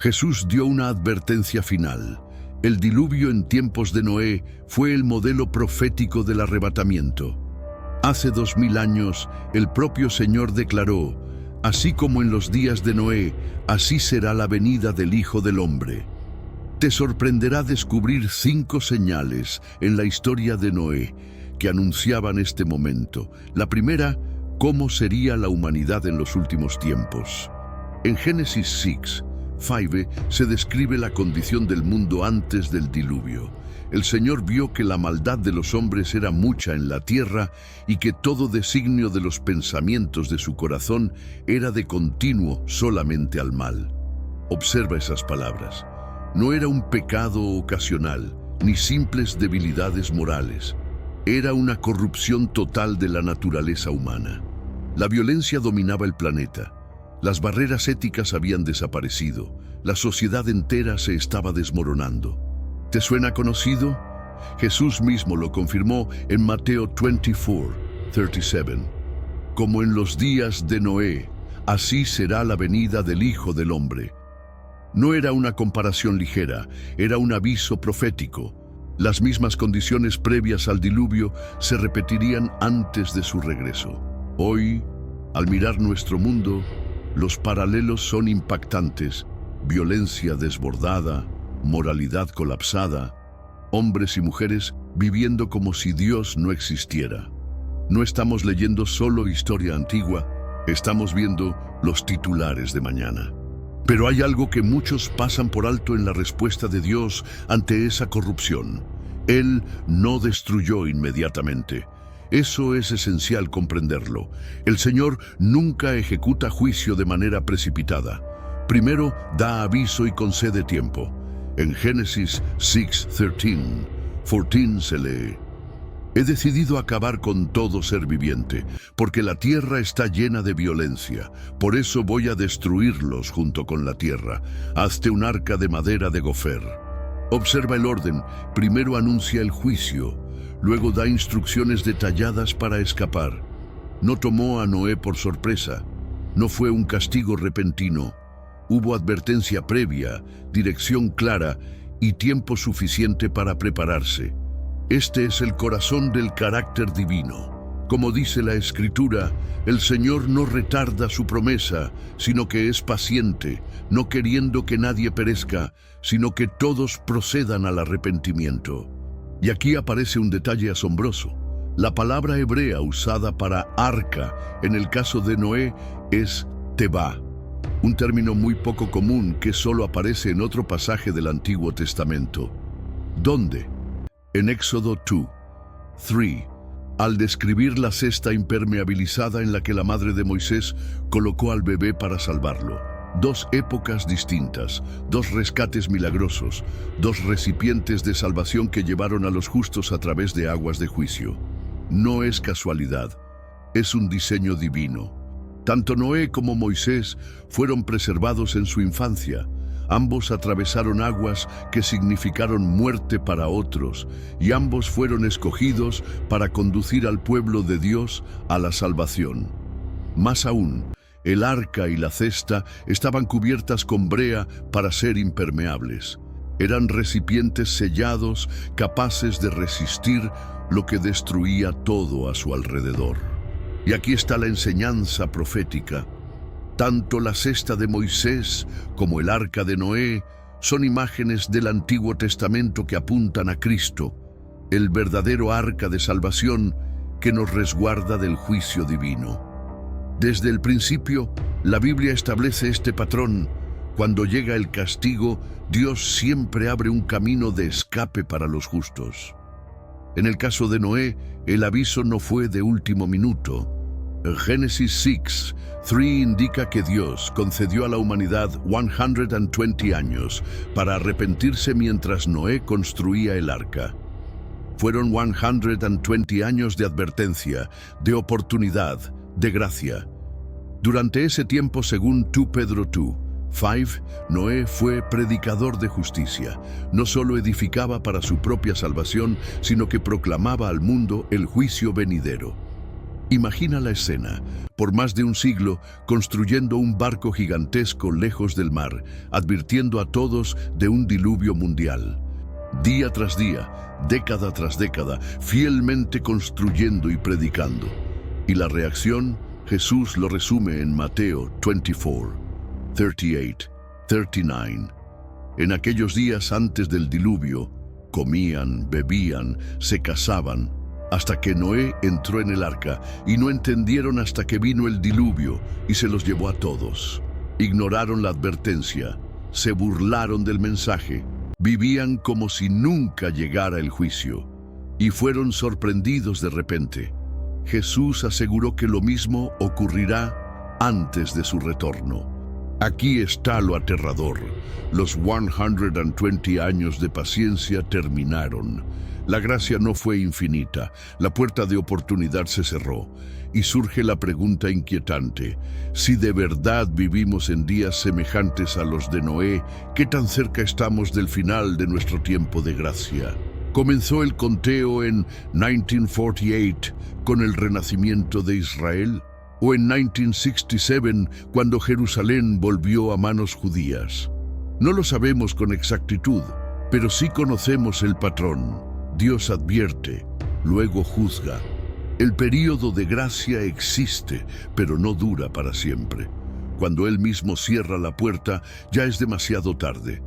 Jesús dio una advertencia final. El diluvio en tiempos de Noé fue el modelo profético del arrebatamiento. Hace 2000 años, el propio Señor declaró: así como en los días de Noé, así será la venida del Hijo del Hombre. Te sorprenderá descubrir 5 señales en la historia de Noé que anunciaban este momento. La primera, cómo sería la humanidad en los últimos tiempos. En Génesis 6, 5 se describe la condición del mundo antes del diluvio. El Señor vio que la maldad de los hombres era mucha en la tierra y que todo designio de los pensamientos de su corazón era de continuo solamente al mal. Observa esas palabras. No era un pecado ocasional, ni simples debilidades morales. Era una corrupción total de la naturaleza humana. La violencia dominaba el planeta. Las barreras éticas habían desaparecido. La sociedad entera se estaba desmoronando. ¿Te suena conocido? Jesús mismo lo confirmó en Mateo 24:37. Como en los días de Noé, así será la venida del Hijo del Hombre. No era una comparación ligera, era un aviso profético. Las mismas condiciones previas al diluvio se repetirían antes de su regreso. Hoy, al mirar nuestro mundo, los paralelos son impactantes. Violencia desbordada, moralidad colapsada, hombres y mujeres viviendo como si Dios no existiera. No estamos leyendo solo historia antigua, estamos viendo los titulares de mañana. Pero hay algo que muchos pasan por alto en la respuesta de Dios ante esa corrupción. Él no destruyó inmediatamente. Eso es esencial comprenderlo. El Señor nunca ejecuta juicio de manera precipitada. Primero da aviso y concede tiempo. En Génesis 6:14 se lee: he decidido acabar con todo ser viviente, porque la tierra está llena de violencia. Por eso voy a destruirlos junto con la tierra. Hazte un arca de madera de gofer. Observa el orden. Primero anuncia el juicio, luego da instrucciones detalladas para escapar. No tomó a Noé por sorpresa. No fue un castigo repentino. Hubo advertencia previa, dirección clara y tiempo suficiente para prepararse. Este es el corazón del carácter divino. Como dice la Escritura, el Señor no retarda su promesa, sino que es paciente, no queriendo que nadie perezca, sino que todos procedan al arrepentimiento. Y aquí aparece un detalle asombroso. La palabra hebrea usada para arca en el caso de Noé es tebá, un término muy poco común que solo aparece en otro pasaje del Antiguo Testamento. ¿Dónde? En Éxodo 2:3, al describir la cesta impermeabilizada en la que la madre de Moisés colocó al bebé para salvarlo. 2 épocas distintas, 2 rescates milagrosos, 2 recipientes de salvación que llevaron a los justos a través de aguas de juicio. No es casualidad, es un diseño divino. Tanto Noé como Moisés fueron preservados en su infancia. Ambos atravesaron aguas que significaron muerte para otros, y ambos fueron escogidos para conducir al pueblo de Dios a la salvación. Más aún, el arca y la cesta estaban cubiertas con brea para ser impermeables. Eran recipientes sellados, capaces de resistir lo que destruía todo a su alrededor. Y aquí está la enseñanza profética. Tanto la cesta de Moisés como el arca de Noé son imágenes del Antiguo Testamento que apuntan a Cristo, el verdadero arca de salvación que nos resguarda del juicio divino. Desde el principio, la Biblia establece este patrón. Cuando llega el castigo, Dios siempre abre un camino de escape para los justos. En el caso de Noé, el aviso no fue de último minuto. Génesis 6:3 indica que Dios concedió a la humanidad 120 años para arrepentirse mientras Noé construía el arca. Fueron 120 años de advertencia, de oportunidad, de gracia. Durante ese tiempo, según 2 Pedro 2:5, Noé fue predicador de justicia. No solo edificaba para su propia salvación, sino que proclamaba al mundo el juicio venidero. Imagina la escena, por más de un siglo, construyendo un barco gigantesco lejos del mar, advirtiendo a todos de un diluvio mundial. Día tras día, década tras década, fielmente construyendo y predicando. Y la reacción, Jesús lo resume en Mateo 24, 38, 39. En aquellos días antes del diluvio, comían, bebían, se casaban, hasta que Noé entró en el arca, y no entendieron hasta que vino el diluvio y se los llevó a todos. Ignoraron la advertencia, se burlaron del mensaje, vivían como si nunca llegara el juicio, y fueron sorprendidos de repente. Jesús aseguró que lo mismo ocurrirá antes de su retorno. Aquí está lo aterrador. Los 120 años de paciencia terminaron. La gracia no fue infinita, la puerta de oportunidad se cerró, y surge la pregunta inquietante: si de verdad vivimos en días semejantes a los de Noé, ¿qué tan cerca estamos del final de nuestro tiempo de gracia? ¿Comenzó el conteo en 1948 con el renacimiento de Israel? ¿O en 1967 cuando Jerusalén volvió a manos judías? No lo sabemos con exactitud, pero sí conocemos el patrón. Dios advierte, luego juzga. El período de gracia existe, pero no dura para siempre. Cuando Él mismo cierra la puerta, ya es demasiado tarde.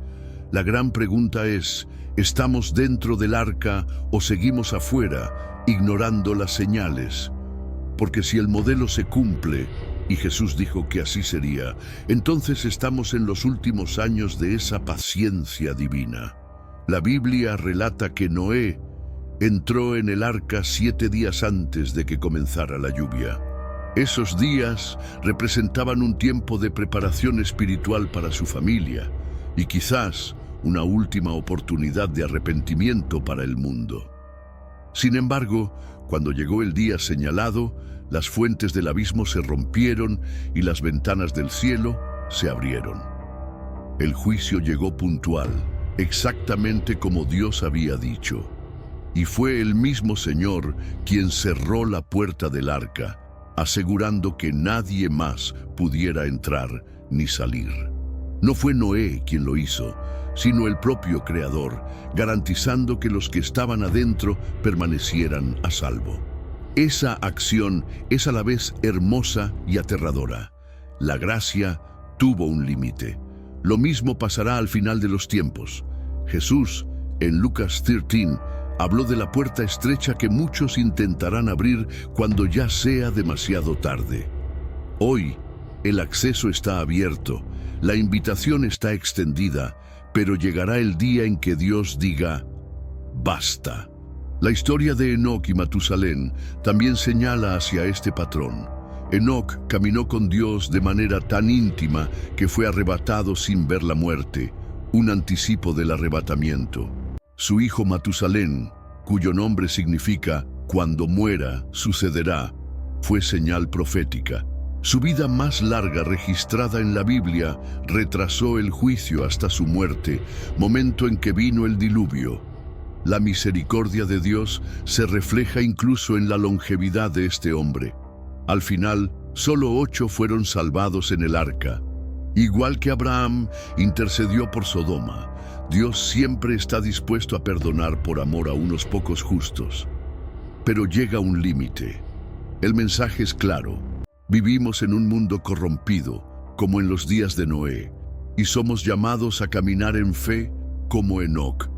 La gran pregunta es: ¿estamos dentro del arca o seguimos afuera, ignorando las señales? Porque si el modelo se cumple, y Jesús dijo que así sería, entonces estamos en los últimos años de esa paciencia divina. La Biblia relata que Noé entró en el arca 7 días antes de que comenzara la lluvia. Esos días representaban un tiempo de preparación espiritual para su familia y quizás una última oportunidad de arrepentimiento para el mundo. Sin embargo, cuando llegó el día señalado, las fuentes del abismo se rompieron y las ventanas del cielo se abrieron. El juicio llegó puntual, exactamente como Dios había dicho. Y fue el mismo Señor quien cerró la puerta del arca, asegurando que nadie más pudiera entrar ni salir. No fue Noé quien lo hizo, sino el propio Creador, garantizando que los que estaban adentro permanecieran a salvo. Esa acción es a la vez hermosa y aterradora. La gracia tuvo un límite. Lo mismo pasará al final de los tiempos. Jesús, en Lucas 13, habló de la puerta estrecha que muchos intentarán abrir cuando ya sea demasiado tarde. Hoy, el acceso está abierto, la invitación está extendida, pero llegará el día en que Dios diga: basta. La historia de Enoc y Matusalén también señala hacia este patrón. Enoc caminó con Dios de manera tan íntima que fue arrebatado sin ver la muerte, un anticipo del arrebatamiento. Su hijo Matusalén, cuyo nombre significa «cuando muera, sucederá», fue señal profética. Su vida más larga registrada en la Biblia retrasó el juicio hasta su muerte, momento en que vino el diluvio. La misericordia de Dios se refleja incluso en la longevidad de este hombre. Al final, solo 8 fueron salvados en el arca. Igual que Abraham intercedió por Sodoma, Dios siempre está dispuesto a perdonar por amor a unos pocos justos. Pero llega un límite. El mensaje es claro. Vivimos en un mundo corrompido, como en los días de Noé, y somos llamados a caminar en fe como Enoc,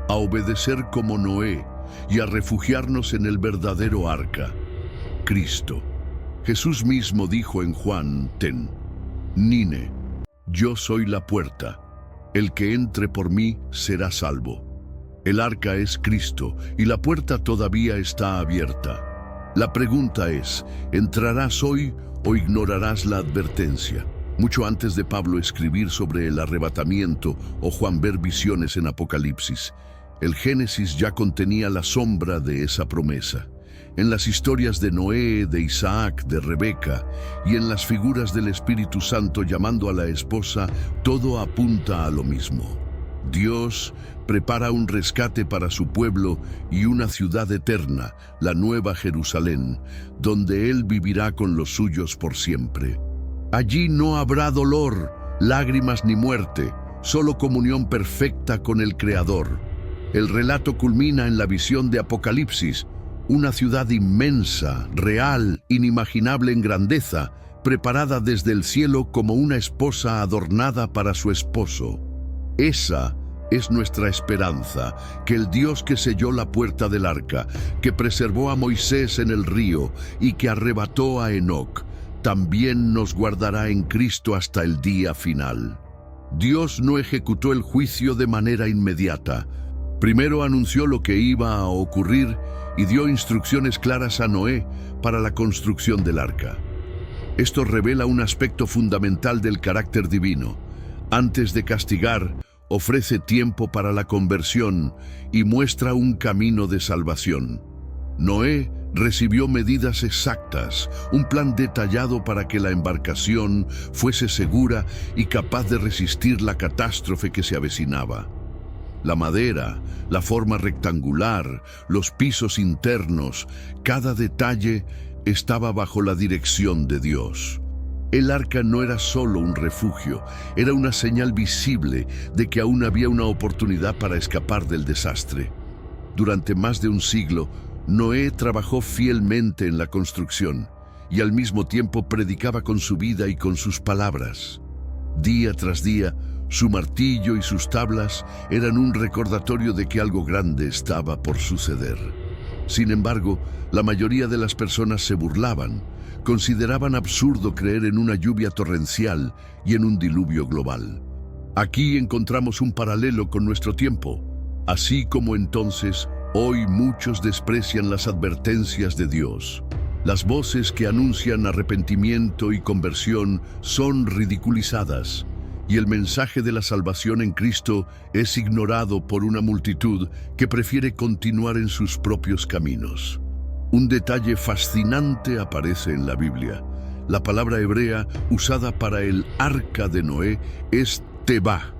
a obedecer como Noé y a refugiarnos en el verdadero arca, Cristo. Jesús mismo dijo en Juan 10, «Nine, yo soy la puerta, el que entre por mí será salvo». El arca es Cristo y la puerta todavía está abierta. La pregunta es, ¿entrarás hoy o ignorarás la advertencia? Mucho antes de Pablo escribir sobre el arrebatamiento o Juan ver visiones en Apocalipsis, el Génesis ya contenía la sombra de esa promesa. En las historias de Noé, de Isaac, de Rebeca y en las figuras del Espíritu Santo llamando a la esposa, todo apunta a lo mismo. Dios prepara un rescate para su pueblo y una ciudad eterna, la Nueva Jerusalén, donde Él vivirá con los suyos por siempre. Allí no habrá dolor, lágrimas ni muerte, solo comunión perfecta con el Creador. El relato culmina en la visión de Apocalipsis, una ciudad inmensa, real, inimaginable en grandeza, preparada desde el cielo como una esposa adornada para su esposo. Esa es nuestra esperanza, que el Dios que selló la puerta del arca, que preservó a Moisés en el río y que arrebató a Enoc, también nos guardará en Cristo hasta el día final. Dios no ejecutó el juicio de manera inmediata. Primero anunció lo que iba a ocurrir y dio instrucciones claras a Noé para la construcción del arca. Esto revela un aspecto fundamental del carácter divino. Antes de castigar, ofrece tiempo para la conversión y muestra un camino de salvación. Noé recibió medidas exactas, un plan detallado para que la embarcación fuese segura y capaz de resistir la catástrofe que se avecinaba. La madera, la forma rectangular, los pisos internos, cada detalle estaba bajo la dirección de Dios. El arca no era solo un refugio, era una señal visible de que aún había una oportunidad para escapar del desastre. Durante más de un siglo, Noé trabajó fielmente en la construcción y al mismo tiempo predicaba con su vida y con sus palabras. Día tras día, su martillo y sus tablas eran un recordatorio de que algo grande estaba por suceder. Sin embargo, la mayoría de las personas se burlaban, consideraban absurdo creer en una lluvia torrencial y en un diluvio global. Aquí encontramos un paralelo con nuestro tiempo. Así como entonces, hoy muchos desprecian las advertencias de Dios. Las voces que anuncian arrepentimiento y conversión son ridiculizadas, y el mensaje de la salvación en Cristo es ignorado por una multitud que prefiere continuar en sus propios caminos. Un detalle fascinante aparece en la Biblia. La palabra hebrea usada para el arca de Noé es tebá,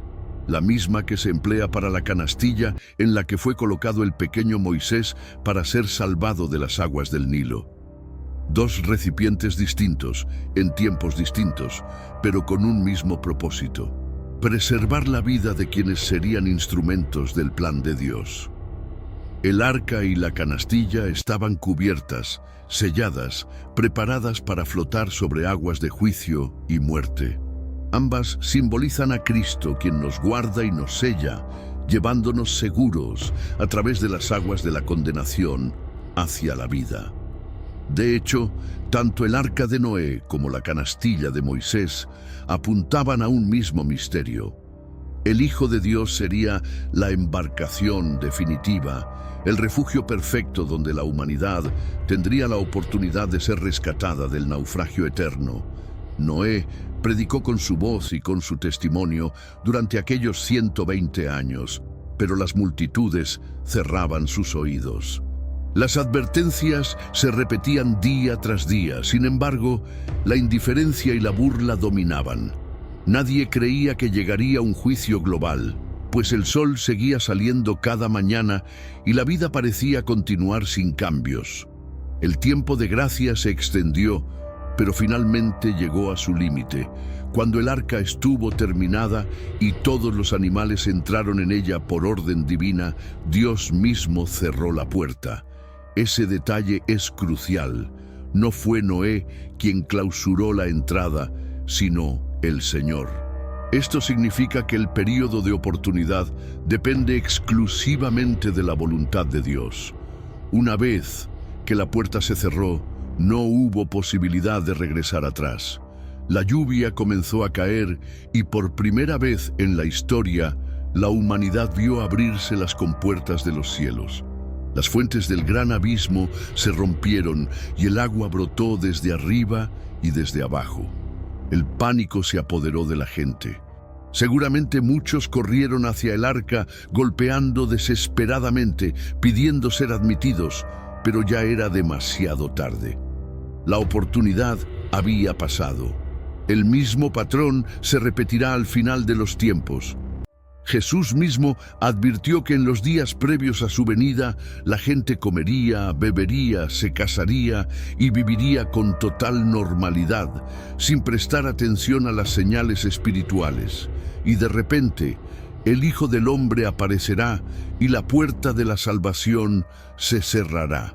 la misma que se emplea para la canastilla en la que fue colocado el pequeño Moisés para ser salvado de las aguas del Nilo. Dos recipientes distintos, en tiempos distintos, pero con un mismo propósito: preservar la vida de quienes serían instrumentos del plan de Dios. El arca y la canastilla estaban cubiertas, selladas, preparadas para flotar sobre aguas de juicio y muerte. Ambas simbolizan a Cristo, quien nos guarda y nos sella, llevándonos seguros a través de las aguas de la condenación hacia la vida. De hecho, tanto el arca de Noé como la canastilla de Moisés apuntaban a un mismo misterio. El Hijo de Dios sería la embarcación definitiva, el refugio perfecto donde la humanidad tendría la oportunidad de ser rescatada del naufragio eterno. Noé predicó con su voz y con su testimonio durante aquellos 120 años, pero las multitudes cerraban sus oídos. Las advertencias se repetían día tras día, sin embargo, la indiferencia y la burla dominaban. Nadie creía que llegaría un juicio global, pues el sol seguía saliendo cada mañana y la vida parecía continuar sin cambios. El tiempo de gracia se extendió, pero finalmente llegó a su límite, cuando el arca estuvo terminada y todos los animales entraron en ella por orden divina. Dios mismo cerró la puerta. Ese detalle es crucial. No fue Noé quien clausuró la entrada, sino el Señor. Esto significa que el período de oportunidad depende exclusivamente de la voluntad de Dios. Una vez que la puerta se cerró, no hubo posibilidad de regresar atrás. La lluvia comenzó a caer y por primera vez en la historia, la humanidad vio abrirse las compuertas de los cielos. Las fuentes del gran abismo se rompieron y el agua brotó desde arriba y desde abajo. El pánico se apoderó de la gente. Seguramente muchos corrieron hacia el arca golpeando desesperadamente, pidiendo ser admitidos, pero ya era demasiado tarde. La oportunidad había pasado. El mismo patrón se repetirá al final de los tiempos. Jesús mismo advirtió que en los días previos a su venida, la gente comería, bebería, se casaría y viviría con total normalidad, sin prestar atención a las señales espirituales. Y de repente, el Hijo del Hombre aparecerá y la puerta de la salvación se cerrará.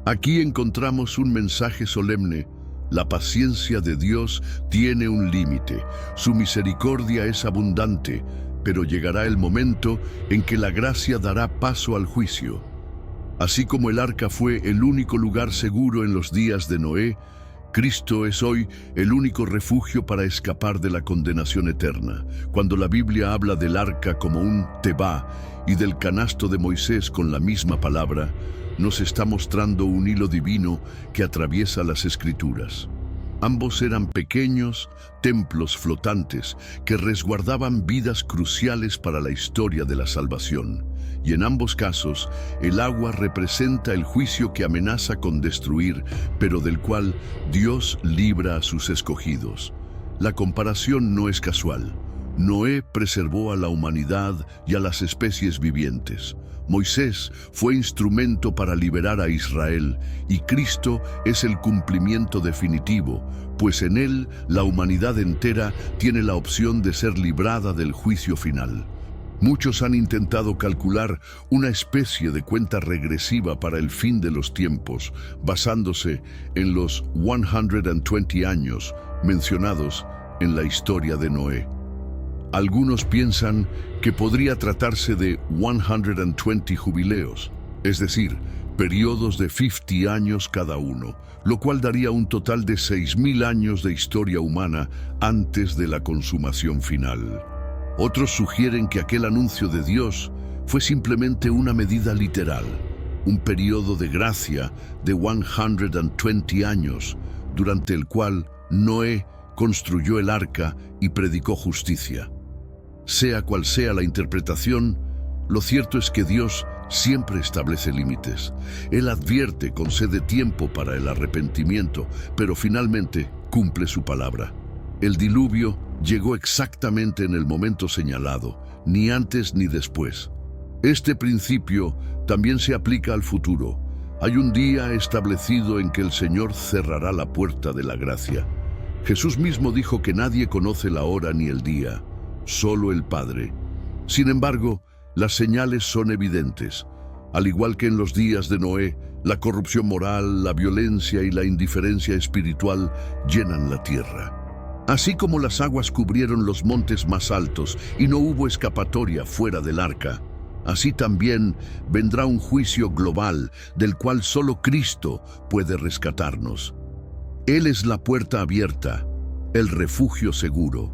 Aquí encontramos un mensaje solemne. La paciencia de Dios tiene un límite. Su misericordia es abundante, pero llegará el momento en que la gracia dará paso al juicio. Así como el arca fue el único lugar seguro en los días de Noé, Cristo es hoy el único refugio para escapar de la condenación eterna. Cuando la Biblia habla del arca como un tebá y del canasto de Moisés con la misma palabra, nos está mostrando un hilo divino que atraviesa las Escrituras. Ambos eran pequeños templos flotantes que resguardaban vidas cruciales para la historia de la salvación. Y en ambos casos, el agua representa el juicio que amenaza con destruir, pero del cual Dios libra a sus escogidos. La comparación no es casual. Noé preservó a la humanidad y a las especies vivientes. Moisés fue instrumento para liberar a Israel y Cristo es el cumplimiento definitivo, pues en él la humanidad entera tiene la opción de ser librada del juicio final. Muchos han intentado calcular una especie de cuenta regresiva para el fin de los tiempos, basándose en los 120 años mencionados en la historia de Noé. Algunos piensan que podría tratarse de 120 jubileos, es decir, periodos de 50 años cada uno, lo cual daría un total de 6.000 años de historia humana antes de la consumación final. Otros sugieren que aquel anuncio de Dios fue simplemente una medida literal, un periodo de gracia de 120 años, durante el cual Noé construyó el arca y predicó justicia. Sea cual sea la interpretación, lo cierto es que Dios siempre establece límites. Él advierte, concede tiempo para el arrepentimiento, pero finalmente cumple su palabra. El diluvio llegó exactamente en el momento señalado, ni antes ni después. Este principio también se aplica al futuro. Hay un día establecido en que el Señor cerrará la puerta de la gracia. Jesús mismo dijo que nadie conoce la hora ni el día, solo el Padre. Sin embargo, las señales son evidentes. Al igual que en los días de Noé, la corrupción moral, la violencia y la indiferencia espiritual llenan la tierra. Así como las aguas cubrieron los montes más altos y no hubo escapatoria fuera del arca, así también vendrá un juicio global del cual solo Cristo puede rescatarnos. Él es la puerta abierta, el refugio seguro.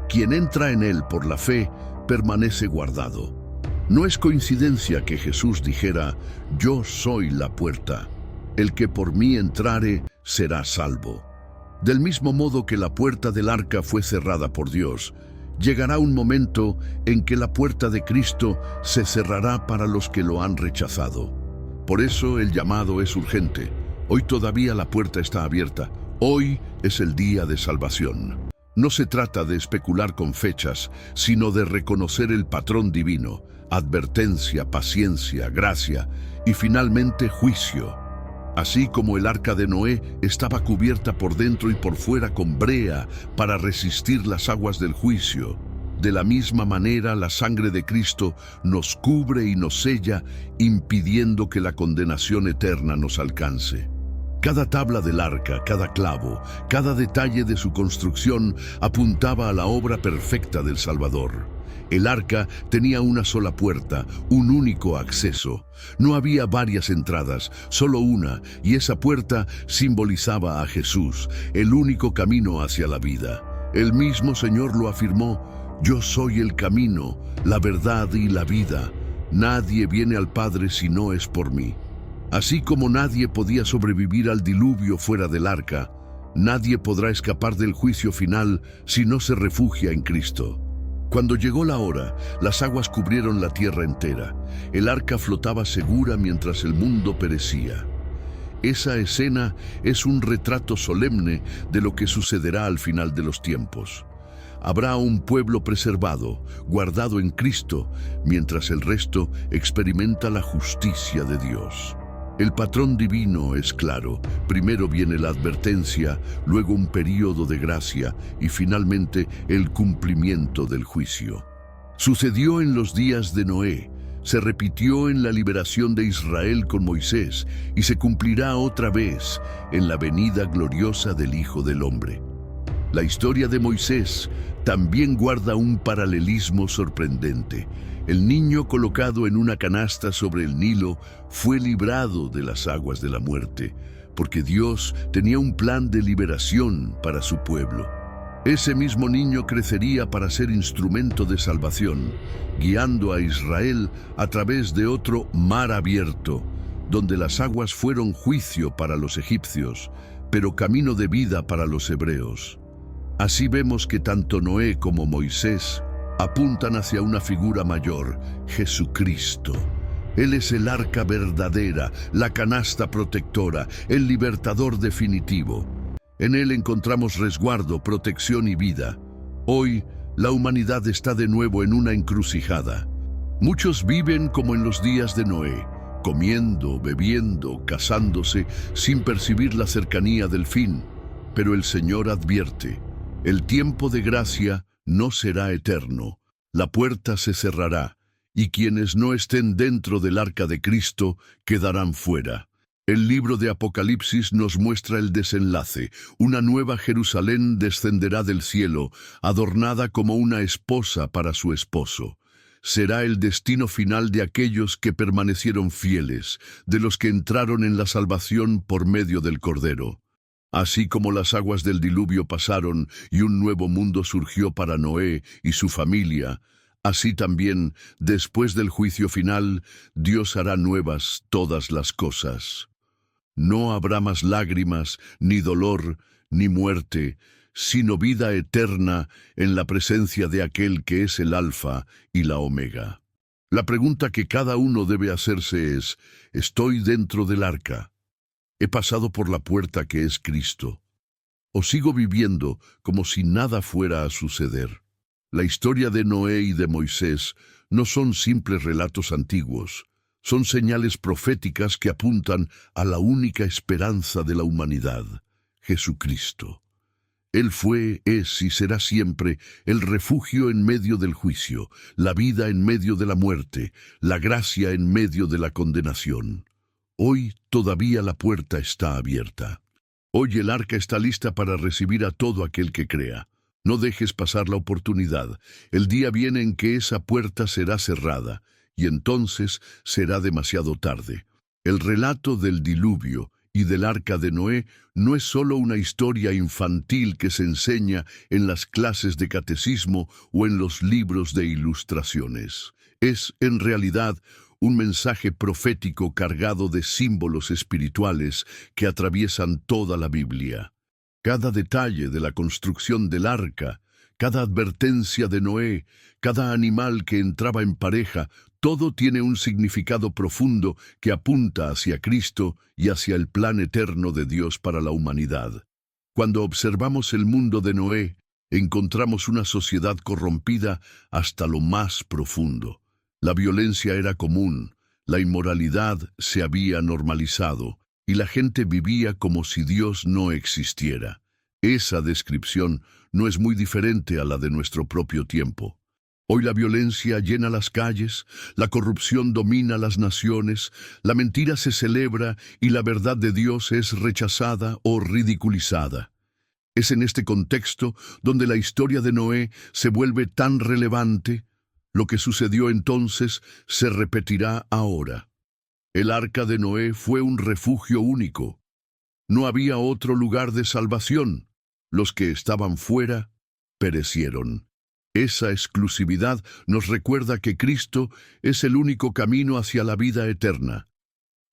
Quien entra en él por la fe permanece guardado. No es coincidencia que Jesús dijera: «Yo soy la puerta. El que por mí entrare será salvo». Del mismo modo que la puerta del arca fue cerrada por Dios, llegará un momento en que la puerta de Cristo se cerrará para los que lo han rechazado. Por eso el llamado es urgente. Hoy todavía la puerta está abierta. Hoy es el día de salvación. No se trata de especular con fechas, sino de reconocer el patrón divino: advertencia, paciencia, gracia y finalmente juicio. Así como el arca de Noé estaba cubierta por dentro y por fuera con brea para resistir las aguas del juicio, de la misma manera la sangre de Cristo nos cubre y nos sella, impidiendo que la condenación eterna nos alcance. Cada tabla del arca, cada clavo, cada detalle de su construcción apuntaba a la obra perfecta del Salvador. El arca tenía una sola puerta, un único acceso. No había varias entradas, solo una, y esa puerta simbolizaba a Jesús, el único camino hacia la vida. El mismo Señor lo afirmó: «Yo soy el camino, la verdad y la vida. Nadie viene al Padre si no es por mí». Así como nadie podía sobrevivir al diluvio fuera del arca, nadie podrá escapar del juicio final si no se refugia en Cristo. Cuando llegó la hora, las aguas cubrieron la tierra entera. El arca flotaba segura mientras el mundo perecía. Esa escena es un retrato solemne de lo que sucederá al final de los tiempos. habrá un pueblo preservado, guardado en Cristo, mientras el resto experimenta la justicia de Dios. El patrón divino es claro. Primero viene la advertencia, luego un período de gracia y finalmente el cumplimiento del juicio. Sucedió en los días de Noé, se repitió en la liberación de Israel con Moisés y se cumplirá otra vez en la venida gloriosa del Hijo del Hombre. La historia de Moisés también guarda un paralelismo sorprendente. El niño colocado en una canasta sobre el Nilo fue librado de las aguas de la muerte, porque Dios tenía un plan de liberación para su pueblo. Ese mismo niño crecería para ser instrumento de salvación, guiando a Israel a través de otro mar abierto, donde las aguas fueron juicio para los egipcios, pero camino de vida para los hebreos. Así vemos que tanto Noé como Moisés apuntan hacia una figura mayor, Jesucristo. Él es el arca verdadera, la canasta protectora, el libertador definitivo. En Él encontramos resguardo, protección y vida. Hoy, la humanidad está de nuevo en una encrucijada. Muchos viven como en los días de Noé, comiendo, bebiendo, casándose, sin percibir la cercanía del fin. Pero el Señor advierte: el tiempo de gracia no será eterno, la puerta se cerrará, y quienes no estén dentro del arca de Cristo quedarán fuera. El libro de Apocalipsis nos muestra el desenlace. Una nueva Jerusalén descenderá del cielo, adornada como una esposa para su esposo. Será el destino final de aquellos que permanecieron fieles, de los que entraron en la salvación por medio del Cordero. Así como las aguas del diluvio pasaron y un nuevo mundo surgió para Noé y su familia, así también, después del juicio final, Dios hará nuevas todas las cosas. No habrá más lágrimas, ni dolor, ni muerte, sino vida eterna en la presencia de aquel que es el Alfa y la Omega. La pregunta que cada uno debe hacerse es: ¿estoy dentro del arca? ¿He pasado por la puerta que es Cristo? ¿O sigo viviendo como si nada fuera a suceder? La historia de Noé y de Moisés no son simples relatos antiguos. Son señales proféticas que apuntan a la única esperanza de la humanidad, Jesucristo. Él fue, es y será siempre el refugio en medio del juicio, la vida en medio de la muerte, la gracia en medio de la condenación. Hoy todavía la puerta está abierta. Hoy el arca está lista para recibir a todo aquel que crea. No dejes pasar la oportunidad. El día viene en que esa puerta será cerrada, y entonces será demasiado tarde. El relato del diluvio y del arca de Noé no es solo una historia infantil que se enseña en las clases de catecismo o en los libros de ilustraciones. Es, en realidad, un mensaje profético cargado de símbolos espirituales que atraviesan toda la Biblia. Cada detalle de la construcción del arca, cada advertencia de Noé, cada animal que entraba en pareja, todo tiene un significado profundo que apunta hacia Cristo y hacia el plan eterno de Dios para la humanidad. Cuando observamos el mundo de Noé, encontramos una sociedad corrompida hasta lo más profundo. La violencia era común, la inmoralidad se había normalizado, y la gente vivía como si Dios no existiera. Esa descripción no es muy diferente a la de nuestro propio tiempo. Hoy la violencia llena las calles, la corrupción domina las naciones, la mentira se celebra y la verdad de Dios es rechazada o ridiculizada. Es en este contexto donde la historia de Noé se vuelve tan relevante. Lo que sucedió entonces se repetirá ahora. El arca de Noé fue un refugio único. No había otro lugar de salvación. Los que estaban fuera perecieron. Esa exclusividad nos recuerda que Cristo es el único camino hacia la vida eterna.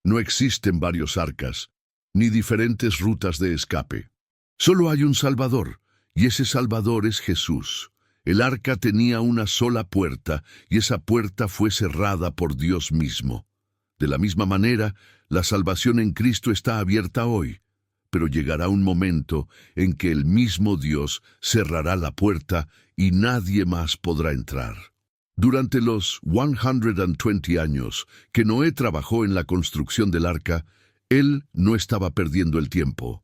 No existen varios arcas, ni diferentes rutas de escape. Solo hay un Salvador, y ese Salvador es Jesús. El arca tenía una sola puerta, y esa puerta fue cerrada por Dios mismo. De la misma manera, la salvación en Cristo está abierta hoy. pero llegará un momento en que el mismo Dios cerrará la puerta y nadie más podrá entrar. Durante los 120 años que Noé trabajó en la construcción del arca, él no estaba perdiendo el tiempo.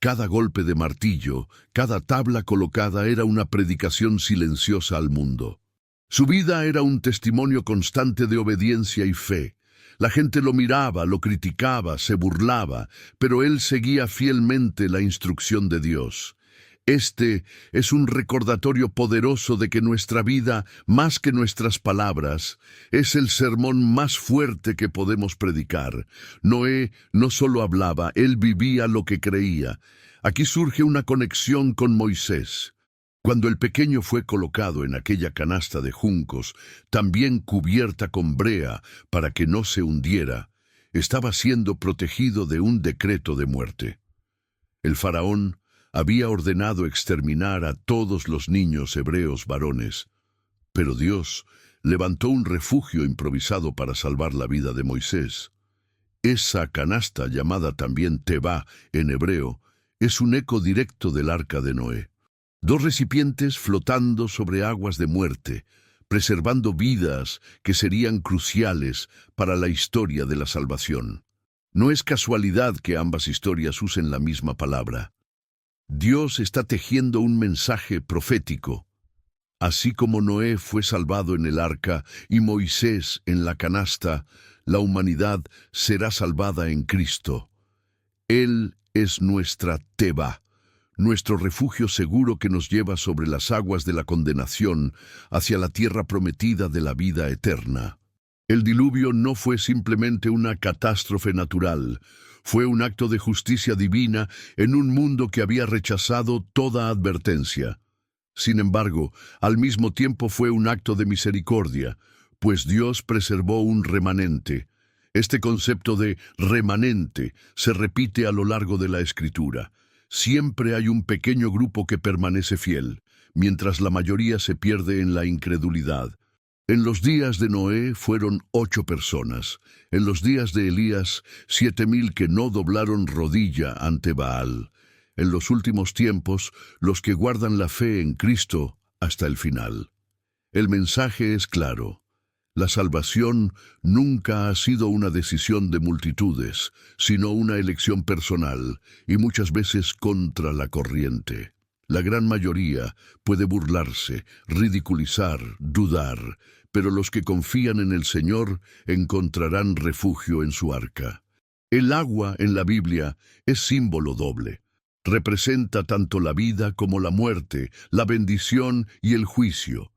Cada golpe de martillo, cada tabla colocada era una predicación silenciosa al mundo. Su vida era un testimonio constante de obediencia y fe. La gente lo miraba, lo criticaba, se burlaba, pero él seguía fielmente la instrucción de Dios. Este es un recordatorio poderoso de que nuestra vida, más que nuestras palabras, es el sermón más fuerte que podemos predicar. Noé no solo hablaba, él vivía lo que creía. Aquí surge una conexión con Moisés. Cuando el pequeño fue colocado en aquella canasta de juncos, también cubierta con brea para que no se hundiera, estaba siendo protegido de un decreto de muerte. El faraón había ordenado exterminar a todos los niños hebreos varones, pero Dios levantó un refugio improvisado para salvar la vida de Moisés. Esa canasta, llamada también Tebá en hebreo, es un eco directo del arca de Noé. Dos recipientes flotando sobre aguas de muerte, preservando vidas que serían cruciales para la historia de la salvación. No es casualidad que ambas historias usen la misma palabra. Dios está tejiendo un mensaje profético. Así como Noé fue salvado en el arca y Moisés en la canasta, la humanidad será salvada en Cristo. Él es nuestra Tebá, nuestro refugio seguro que nos lleva sobre las aguas de la condenación hacia la tierra prometida de la vida eterna. El diluvio no fue simplemente una catástrofe natural, fue un acto de justicia divina en un mundo que había rechazado toda advertencia. Sin embargo, al mismo tiempo fue un acto de misericordia, pues Dios preservó un remanente. Este concepto de remanente se repite a lo largo de la Escritura. Siempre hay un pequeño grupo que permanece fiel, mientras la mayoría se pierde en la incredulidad. En los días de Noé fueron 8 personas. En los días de Elías, 7,000 que no doblaron rodilla ante Baal. En los últimos tiempos, los que guardan la fe en Cristo hasta el final. El mensaje es claro. La salvación nunca ha sido una decisión de multitudes, sino una elección personal, y muchas veces contra la corriente. La gran mayoría puede burlarse, ridiculizar, dudar, pero los que confían en el Señor encontrarán refugio en su arca. El agua en la Biblia es símbolo doble. Representa tanto la vida como la muerte, la bendición y el juicio.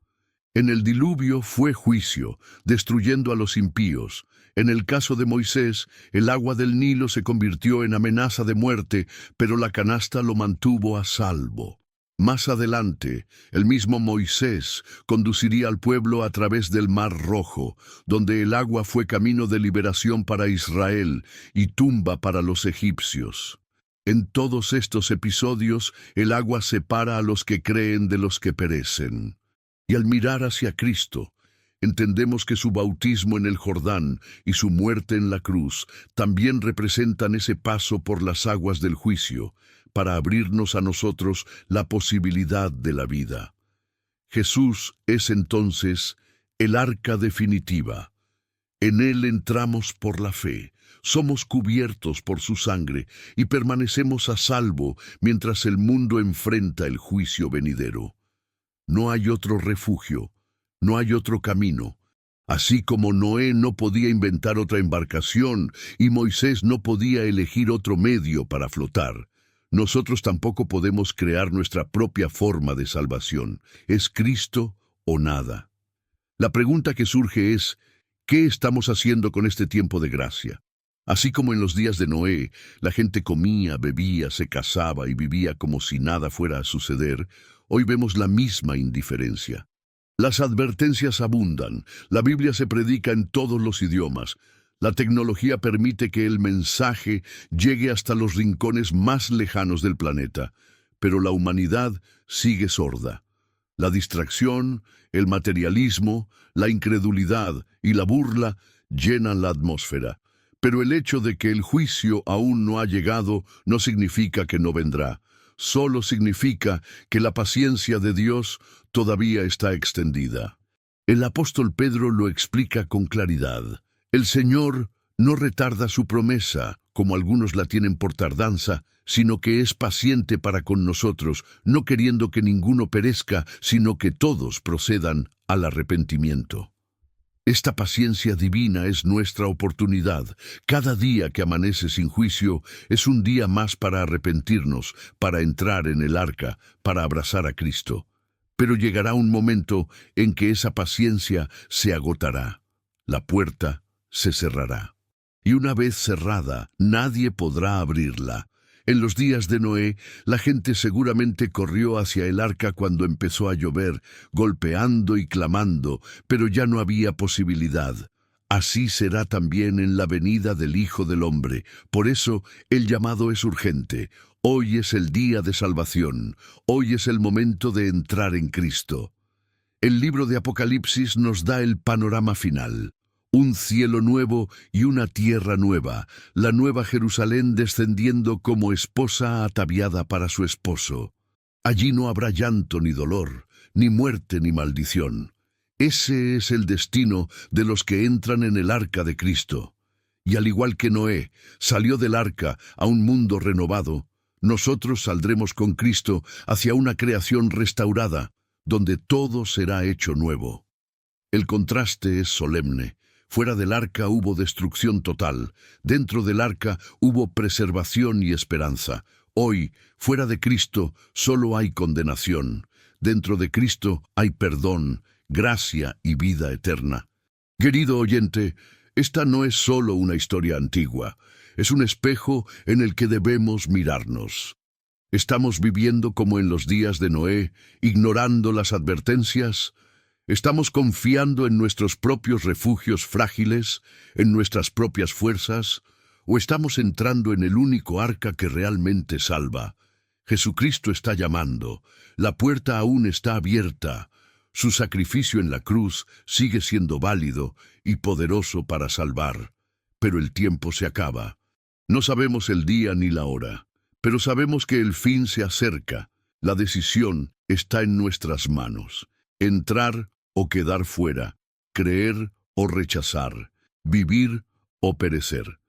En el diluvio fue juicio, destruyendo a los impíos. En el caso de Moisés, el agua del Nilo se convirtió en amenaza de muerte, pero la canasta lo mantuvo a salvo. Más adelante, el mismo Moisés conduciría al pueblo a través del Mar Rojo, donde el agua fue camino de liberación para Israel y tumba para los egipcios. En todos estos episodios, el agua separa a los que creen de los que perecen. Y al mirar hacia Cristo, entendemos que su bautismo en el Jordán y su muerte en la cruz también representan ese paso por las aguas del juicio, para abrirnos a nosotros la posibilidad de la vida. Jesús es entonces el arca definitiva. En Él entramos por la fe, somos cubiertos por su sangre y permanecemos a salvo mientras el mundo enfrenta el juicio venidero. No hay otro refugio, no hay otro camino. Así como Noé no podía inventar otra embarcación y Moisés no podía elegir otro medio para flotar, nosotros tampoco podemos crear nuestra propia forma de salvación. Es Cristo o nada. La pregunta que surge es, ¿qué estamos haciendo con este tiempo de gracia? Así como en los días de Noé, la gente comía, bebía, se casaba y vivía como si nada fuera a suceder, hoy vemos la misma indiferencia. Las advertencias abundan, la Biblia se predica en todos los idiomas, la tecnología permite que el mensaje llegue hasta los rincones más lejanos del planeta, pero la humanidad sigue sorda. La distracción, el materialismo, la incredulidad y la burla llenan la atmósfera, Pero el hecho de que el juicio aún no ha llegado no significa que no vendrá. Solo significa que la paciencia de Dios todavía está extendida. El apóstol Pedro lo explica con claridad. El Señor no retarda su promesa, como algunos la tienen por tardanza, sino que es paciente para con nosotros, no queriendo que ninguno perezca, sino que todos procedan al arrepentimiento. Esta paciencia divina es nuestra oportunidad. Cada día que amanece sin juicio es un día más para arrepentirnos, para entrar en el arca, para abrazar a Cristo. Pero llegará un momento en que esa paciencia se agotará. La puerta se cerrará. Y una vez cerrada, nadie podrá abrirla. En los días de Noé, la gente seguramente corrió hacia el arca cuando empezó a llover, golpeando y clamando, pero ya no había posibilidad. Así será también en la venida del Hijo del Hombre. Por eso, el llamado es urgente. Hoy es el día de salvación. Hoy es el momento de entrar en Cristo. El libro de Apocalipsis nos da el panorama final. Un cielo nuevo y una tierra nueva, la nueva Jerusalén descendiendo como esposa ataviada para su esposo. Allí no habrá llanto ni dolor, ni muerte ni maldición. Ese es el destino de los que entran en el arca de Cristo. Y al igual que Noé salió del arca a un mundo renovado, nosotros saldremos con Cristo hacia una creación restaurada, donde todo será hecho nuevo. El contraste es solemne. Fuera del arca hubo destrucción total. Dentro del arca hubo preservación y esperanza. Hoy, fuera de Cristo, solo hay condenación. Dentro de Cristo hay perdón, gracia y vida eterna. Querido oyente, esta no es solo una historia antigua. Es un espejo en el que debemos mirarnos. ¿Estamos viviendo como en los días de Noé, ignorando las advertencias? ¿Estamos confiando en nuestros propios refugios frágiles, en nuestras propias fuerzas? ¿O estamos entrando en el único arca que realmente salva? Jesucristo está llamando. La puerta aún está abierta. Su sacrificio en la cruz sigue siendo válido y poderoso para salvar. Pero el tiempo se acaba. No sabemos el día ni la hora, pero sabemos que el fin se acerca. La decisión está en nuestras manos. Entrar o quedar fuera, creer o rechazar, vivir o perecer.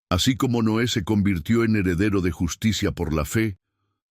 Así como Noé se convirtió en heredero de justicia por la fe,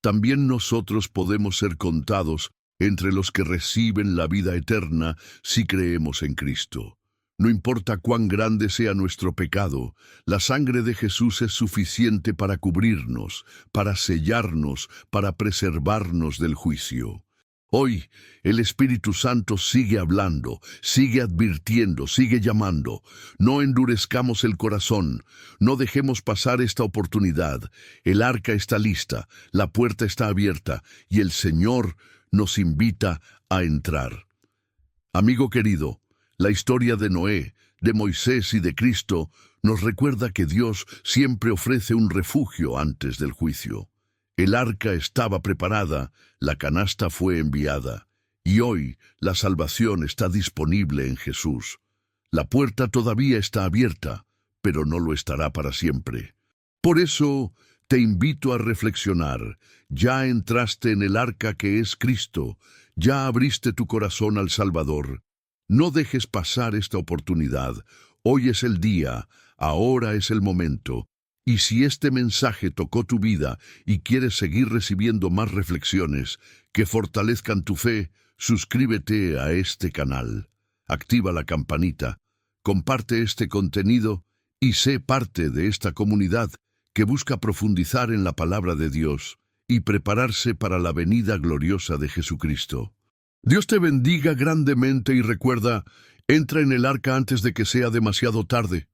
también nosotros podemos ser contados entre los que reciben la vida eterna si creemos en Cristo. No importa cuán grande sea nuestro pecado, la sangre de Jesús es suficiente para cubrirnos, para sellarnos, para preservarnos del juicio. Hoy, el Espíritu Santo sigue hablando, sigue advirtiendo, sigue llamando. No endurezcamos el corazón, no dejemos pasar esta oportunidad. El arca está lista, la puerta está abierta y el Señor nos invita a entrar. Amigo querido, la historia de Noé, de Moisés y de Cristo nos recuerda que Dios siempre ofrece un refugio antes del juicio. El arca estaba preparada, la canasta fue enviada, y hoy la salvación está disponible en Jesús. La puerta todavía está abierta, pero no lo estará para siempre. Por eso te invito a reflexionar. Ya entraste en el arca que es Cristo, ya abriste tu corazón al Salvador. No dejes pasar esta oportunidad. Hoy es el día, ahora es el momento. Y si este mensaje tocó tu vida y quieres seguir recibiendo más reflexiones que fortalezcan tu fe, suscríbete a este canal, activa la campanita, comparte este contenido y sé parte de esta comunidad que busca profundizar en la palabra de Dios y prepararse para la venida gloriosa de Jesucristo. Dios te bendiga grandemente y recuerda, entra en el arca antes de que sea demasiado tarde.